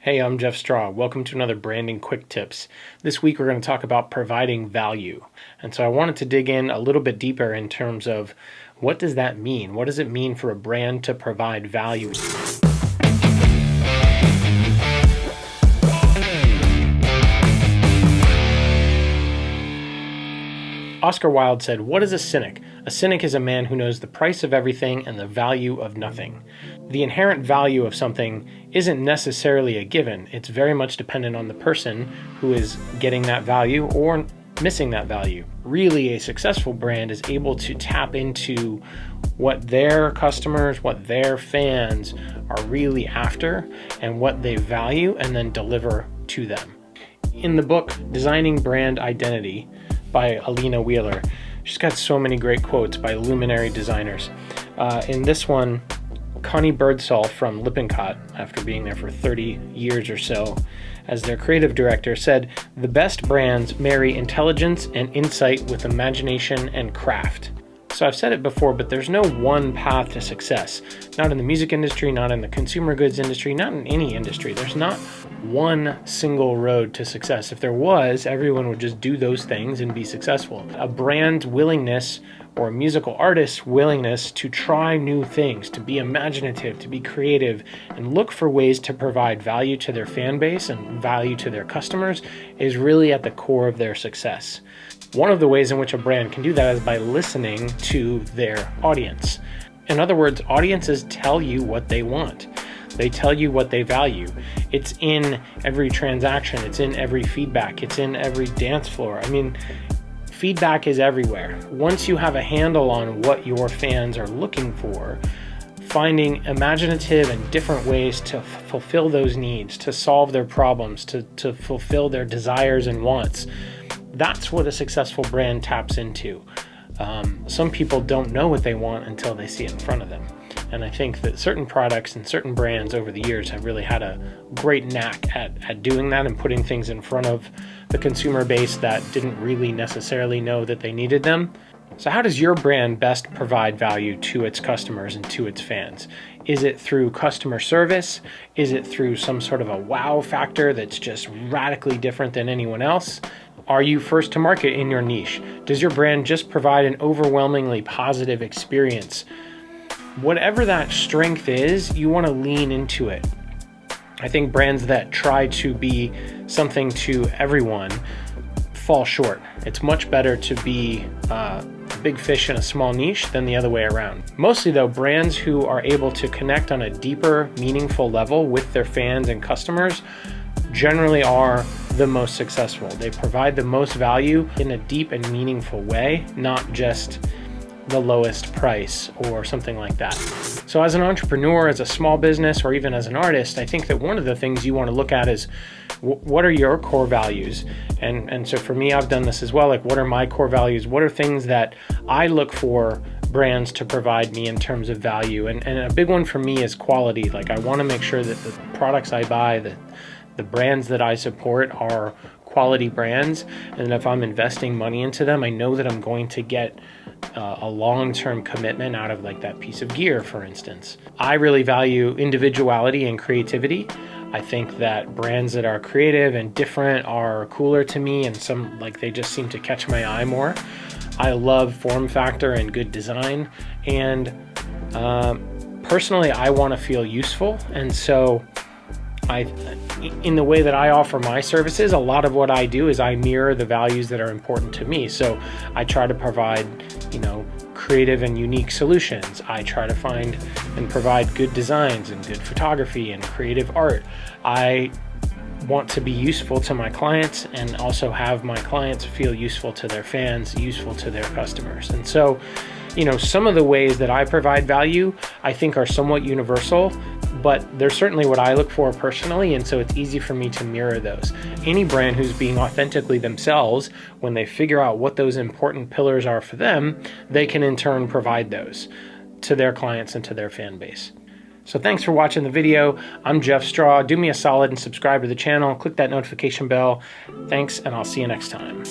Hey, I'm Jeff Straw. Welcome to another Branding Quick Tips. This week we're going to talk about providing value. And so I wanted to dig in a little bit deeper in terms of what does that mean? What does it mean for a brand to provide value? Oscar Wilde said, "What is a cynic? A cynic is a man who knows the price of everything and the value of nothing." The inherent value of something isn't necessarily a given. It's very much dependent on the person who is getting that value or missing that value. Really, a successful brand is able to tap into what their customers, what their fans are really after and what they value, and then deliver to them. In the book, Designing Brand Identity, by Alina Wheeler. She's got so many great quotes by luminary designers. In this one, Connie Birdsall from Lippincott, after being there for 30 years or so as their creative director, said, "The best brands marry intelligence and insight with imagination and craft." So I've said it before, but there's no one path to success. Not in the music industry, not in the consumer goods industry, not in any industry. There's not one single road to success. If there was, everyone would just do those things and be successful. A brand's willingness or a musical artist's willingness to try new things, to be imaginative, to be creative, and look for ways to provide value to their fan base and value to their customers is really at the core of their success. One of the ways in which a brand can do that is by listening to their audience. In other words, audiences tell you what they want. They tell you what they value. It's in every transaction. It's in every feedback. It's in every dance floor. I mean, feedback is everywhere. Once you have a handle on what your fans are looking for, finding imaginative and different ways to fulfill those needs, to solve their problems, to fulfill their desires and wants, that's what a successful brand taps into. Some people don't know what they want until they see it in front of them. And I think that certain products and certain brands over the years have really had a great knack at doing that and putting things in front of the consumer base that didn't really necessarily know that they needed them. So how does your brand best provide value to its customers and to its fans? Is it through customer service? Is it through some sort of a wow factor that's just radically different than anyone else? Are you first to market in your niche? Does your brand just provide an overwhelmingly positive experience? Whatever that strength is, you want to lean into it. I think brands that try to be something to everyone fall short. It's much better to be a big fish in a small niche than the other way around. Mostly though, brands who are able to connect on a deeper, meaningful level with their fans and customers generally are the most successful. They provide the most value in a deep and meaningful way, not just the lowest price or something like that. So as an entrepreneur, as a small business, or even as an artist, I think that one of the things you want to look at is what are your core values? And so for me, I've done this as well. Like, what are my core values? What are things that I look for brands to provide me in terms of value? And a big one for me is quality. Like, I want to make sure that the products I buy, that the brands that I support are quality brands. And if I'm investing money into them, I know that I'm going to get a long-term commitment out of like that piece of gear, for instance. I really value individuality and creativity. I think that brands that are creative and different are cooler to me, and some like they just seem to catch my eye more. I love form factor and good design, and personally, I want to feel useful, and so in the way that I offer my services, a lot of what I do is I mirror the values that are important to me. So I try to provide, creative and unique solutions. I try to find and provide good designs and good photography and creative art. I want to be useful to my clients and also have my clients feel useful to their fans, useful to their customers. And so, some of the ways that I provide value, I think are somewhat universal, but they're certainly what I look for personally, and so it's easy for me to mirror those. Any brand who's being authentically themselves, when they figure out what those important pillars are for them, they can in turn provide those to their clients and to their fan base. So thanks for watching the video. I'm Jeff Straw. Do me a solid and subscribe to the channel. Click that notification bell. Thanks, and I'll see you next time.